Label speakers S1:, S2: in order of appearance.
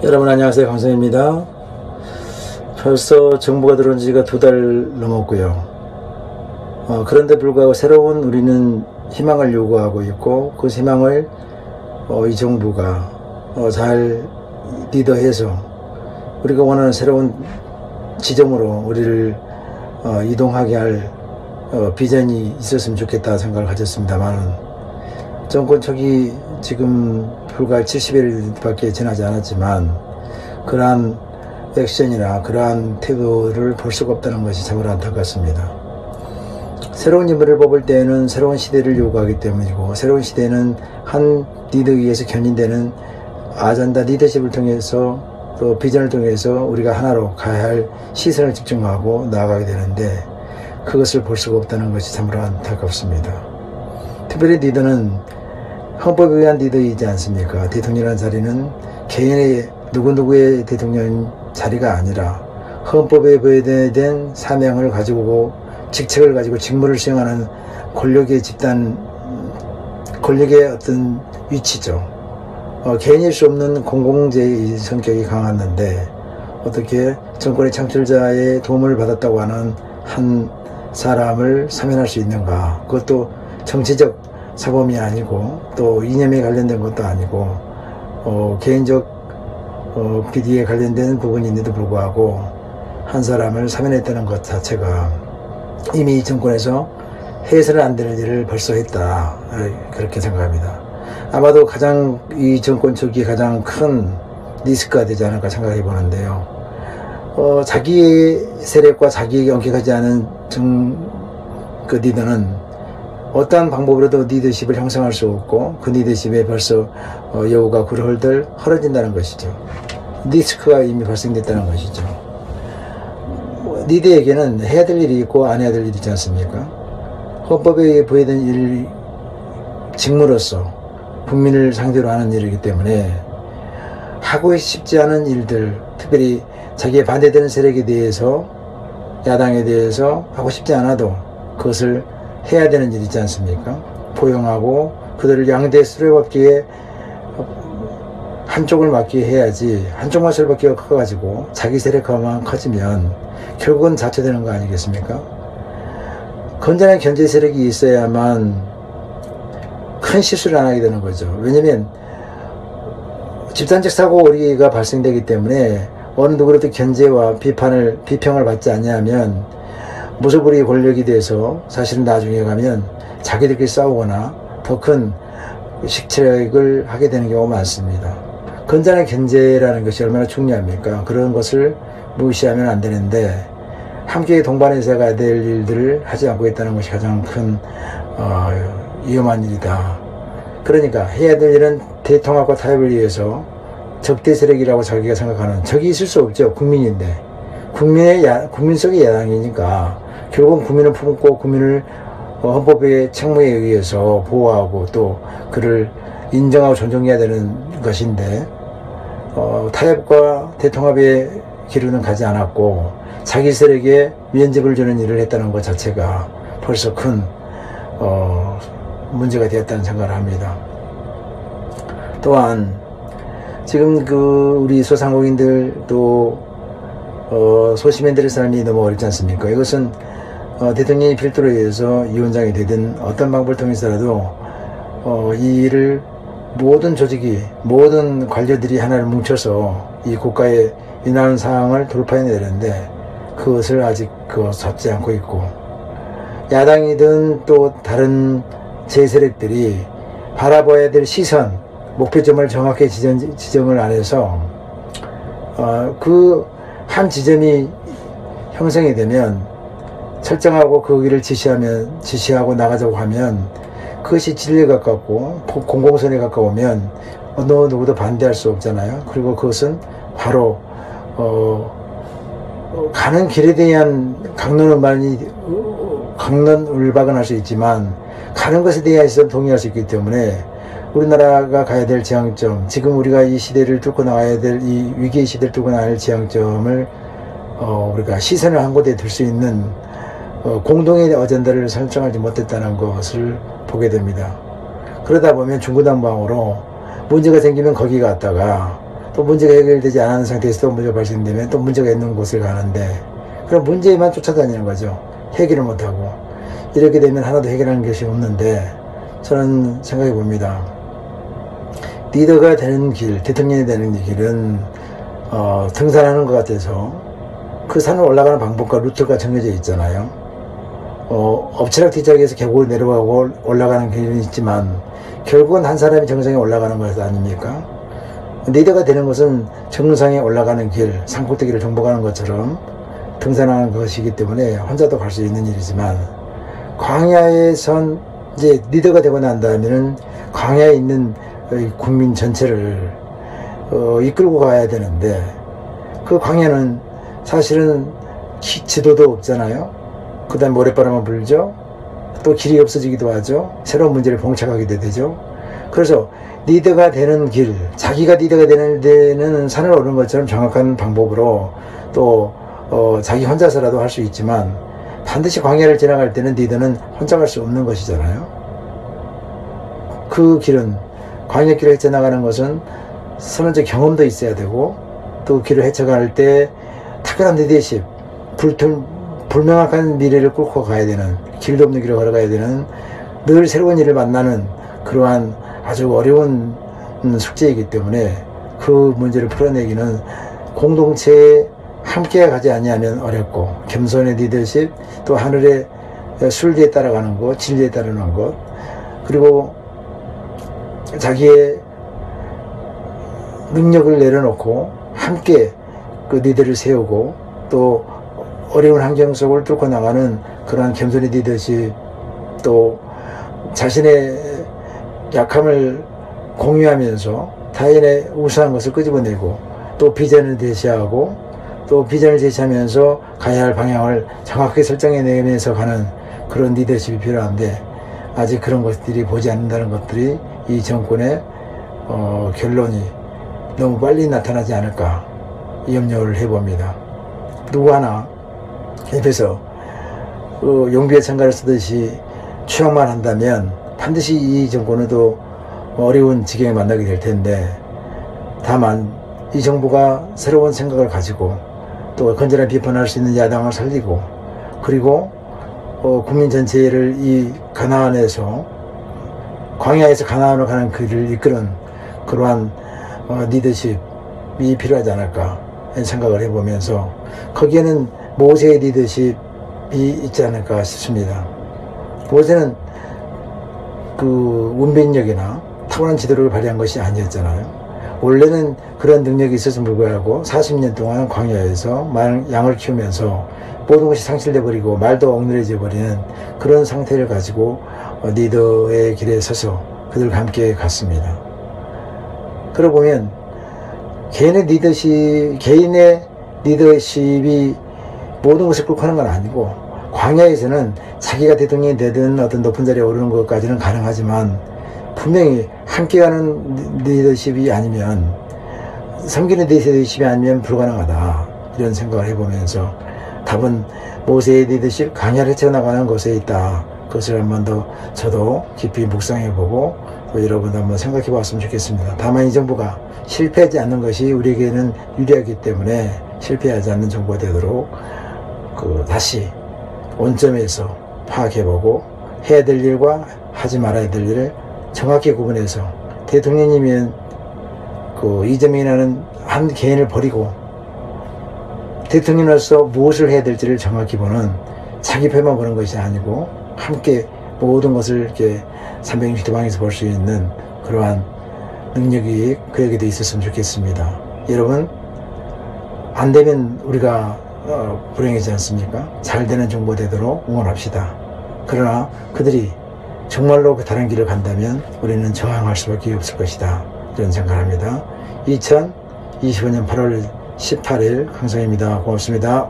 S1: 여러분 안녕하세요. 강성입니다. 벌써 정부가 들어온 지가 2달 넘었고요. 그런데 불구하고 새로운 우리는 희망을 요구하고 있고, 그 희망을 이 정부가 잘 리더해서 우리가 원하는 새로운 지점으로 우리를 이동하게 할 비전이 있었으면 좋겠다 생각을 가졌습니다만, 정권 초기 지금 불과 70일밖에 지나지 않았지만 그러한 액션이나 그러한 태도를 볼 수가 없다는 것이 참으로 안타깝습니다. 새로운 인물을 뽑을 때에는 새로운 시대를 요구하기 때문이고, 새로운 시대는 한 리더에 의해서 견인되는 아젠다 리더십을 통해서, 또 비전을 통해서 우리가 하나로 가야 할 시선을 집중하고 나아가게 되는데, 그것을 볼 수가 없다는 것이 참으로 안타깝습니다. 특별히 리더는 헌법에 의한 리더이지 않습니까? 대통령이라는 자리는 개인의 누구누구의 대통령 자리가 아니라 헌법에 부여된 사명을 가지고 직책을 가지고 직무를 수행하는 권력의 집단, 권력의 어떤 위치죠. 개인일 수 없는 공공재의 성격이 강했는데, 어떻게 정권의 창출자의 도움을 받았다고 하는 한 사람을 사면할 수 있는가? 그것도 정치적 사범이 아니고 또 이념에 관련된 것도 아니고 개인적 비리에 관련된 부분이 있는데도 불구하고 한 사람을 사면했다는 것 자체가 이미 이 정권에서 해서는 안 될 일을 벌써 했다, 그렇게 생각합니다. 아마도 가장 이 정권 초기에 가장 큰 리스크가 되지 않을까 생각해 보는데요. 자기의 세력과 자기에게 엄격하지 않은 그 리더는 어떠한 방법으로도 리더십을 형성할 수 없고, 그 리더십에 벌써 여우가 굴을 헐들 헐어진다는 것이죠. 리스크가 이미 발생됐다는 것이죠. 리더에게는 해야 될 일이 있고 안 해야 될 일이 있지 않습니까? 헌법에 부여된 일, 직무로서 국민을 상대로 하는 일이기 때문에 하고 싶지 않은 일들, 특별히 자기에 반대되는 세력에 대해서, 야당에 대해서 하고 싶지 않아도 그것을 해야 되는 일이 있지 않습니까? 포용하고 그들을 양대 수레바퀴에 한쪽을 맞게 해야지, 한쪽만 수레바퀴가 커가지고 자기 세력화만 커지면 결국은 자초되는 거 아니겠습니까? 건전한 경제 세력이 있어야만 큰 실수를 안 하게 되는 거죠. 왜냐면 집단적 사고가 발생되기 때문에 어느 누구로도 견제와 비평을 받지 않냐면 무소불위 권력이 돼서 사실은 나중에 가면 자기들끼리 싸우거나 더 큰 식체력을 하게 되는 경우가 많습니다. 건전한 견제라는 것이 얼마나 중요합니까? 그런 것을 무시하면 안 되는데, 함께 동반해서 가야 될 일들을 하지 않고 있다는 것이 가장 큰 위험한 일이다. 그러니까 해야 될 일은 대통합과 타협을 위해서 적대 세력이라고 자기가 생각하는 적이 있을 수 없죠. 국민인데, 국민 속의 야당이니까 결국은 국민을 품고 국민을 헌법의 책무에 의해서 보호하고 또 그를 인정하고 존중해야 되는 것인데, 타협과 대통합의 길로는 가지 않았고 자기 세력에 면접을 주는 일을 했다는 것 자체가 벌써 큰 문제가 되었다는 생각을 합니다. 또한 지금 우리 소상공인들도 소시민들의 삶이 너무 어렵지 않습니까? 이것은 대통령이 필두로 해서 위원장이 되든 어떤 방법을 통해서라도 이 일을 모든 조직이, 모든 관료들이 하나를 뭉쳐서 이 국가의 위난한 상황을 돌파해내야 되는데, 그것을 아직 잡지 않고 있고, 야당이든 또 다른 제세력들이 바라봐야 될 시선, 목표점을 정확히 지정을 안 해서 그 한 지점이 형성이 되면 설정하고 그 길을 지시하고 나가자고 하면 그것이 진리에 가깝고 공공선에 가까우면 어느 누구도 반대할 수 없잖아요. 그리고 그것은 바로 가는 길에 대한 강론을박은 할 수 있지만 가는 것에 대해서 동의할 수 있기 때문에 우리나라가 가야 될 지향점, 지금 우리가 이 시대를 뚫고 나가야 될 이 위기의 시대를 뚫고 나가야 할 지향점을 우리가 시선을 한 곳에 둘 수 있는 공동의 어젠다를 설정하지 못했다는 것을 보게 됩니다. 그러다 보면 중구난방으로 문제가 생기면 거기 갔다가 또 문제가 해결되지 않은 상태에서 또 문제가 발생되면 또 문제가 있는 곳을 가는데, 그럼 문제만 쫓아다니는 거죠. 해결을 못하고. 이렇게 되면 하나도 해결하는 것이 없는데, 저는 생각해 봅니다. 리더가 되는 길, 대통령이 되는 길은 등산하는 것 같아서 그 산을 올라가는 방법과 루트가 정해져 있잖아요. 엎치락뒤치락해서 계곡을 내려가고 올라가는 길은 있지만 결국은 한 사람이 정상에 올라가는 것 아닙니까? 리더가 되는 것은 정상에 올라가는 길, 산꼭대기를 정복하는 것처럼 등산하는 것이기 때문에 혼자도 갈 수 있는 일이지만, 광야에선 이제 리더가 되고 난 다음에는 광야에 있는 국민 전체를 이끌고 가야 되는데, 그 광야는 사실은 지도도 없잖아요. 그 다음에 모래바람만 불죠. 또 길이 없어지기도 하죠. 새로운 문제를 봉착하게 되죠. 그래서 리더가 되는 길, 자기가 리더가 되는 데는 산을 오르는 것처럼 정확한 방법으로 또 자기 혼자서라도 할 수 있지만, 반드시 광야를 지나갈 때는 리더는 혼자 갈 수 없는 것이잖아요. 그 길은, 광야길을 헤쳐나가는 것은 선언적 경험도 있어야 되고, 또 길을 헤쳐갈 때 특별한 리더십, 불명확한 미래를 뚫고 가야 되는, 길도 없는 길을 걸어가야 되는, 늘 새로운 일을 만나는 그러한 아주 어려운 숙제이기 때문에, 그 문제를 풀어내기는 공동체에 함께 가지 아니하면 어렵고, 겸손의 리더십, 또 하늘의 순리에 따라가는 것, 진리에 따르는 것, 그리고 자기의 능력을 내려놓고 함께 그 리더를 세우고, 또 어려운 환경 속을 뚫고 나가는 그러한 겸손의 리더십, 또 자신의 약함을 공유하면서 타인의 우수한 것을 끄집어내고, 또 비전을 제시하고, 또 비전을 제시하면서 가야 할 방향을 정확하게 설정해내면서 가는 그런 리더십이 필요한데, 아직 그런 것들이 보지 않는다는 것들이 이 정권의 결론이 너무 빨리 나타나지 않을까 염려를 해봅니다. 누구 하나 옆에서 용비의 창가를 쓰듯이 추앙만 한다면 반드시 이 정권은 또 어려운 지경에 만나게 될 텐데, 다만 이 정부가 새로운 생각을 가지고 또 건전한 비판할 수 있는 야당을 살리고, 그리고 국민 전체를 이 가나안에서, 광야에서 가나안으로 가는 길을 이끄는 그러한 리더십이 필요하지 않을까 생각을 해보면서, 거기에는 모세의 리더십이 있지 않을까 싶습니다. 모세는 그 운변력이나 탁월한 지도를 발휘한 것이 아니었잖아요. 원래는 그런 능력이 있었음에 불구하고 40년 동안 광야에서 양을 키우면서 모든 것이 상실돼 버리고 말도 엉뚱해져 버리는 그런 상태를 가지고 리더의 길에 서서 그들과 함께 갔습니다. 그러고 보면 개인의 리더십이 모든 것을 꿀고 하는 건 아니고, 광야에서는 자기가 대통령이 되든 어떤 높은 자리에 오르는 것까지는 가능하지만, 분명히 함께 가는 리더십이 아니면, 섬기는 리더십이 아니면 불가능하다, 이런 생각을 해보면서 답은 모세의 리더십, 광야를 헤쳐나가는 곳에 있다. 그것을 한번 더 저도 깊이 묵상해보고 또 여러분도 한번 생각해 봤으면 좋겠습니다. 다만 이 정부가 실패하지 않는 것이 우리에게는 유리하기 때문에 실패하지 않는 정부가 되도록 다시 원점에서 파악해보고, 해야 될 일과 하지 말아야 될 일을 정확히 구분해서, 대통령이면 이재명이라는 한 개인을 버리고 대통령으로서 무엇을 해야 될지를 정확히 보는, 자기 편만 보는 것이 아니고 함께 모든 것을 이렇게 360도방에서 볼 수 있는 그러한 능력이 그에게도 있었으면 좋겠습니다. 여러분, 안 되면 우리가 불행하지 않습니까? 잘 되는 정부 되도록 응원합시다. 그러나 그들이 정말로 그 다른 길을 간다면 우리는 저항할 수밖에 없을 것이다, 이런 생각을 합니다. 2025년 8월 18일 강성입니다. 고맙습니다.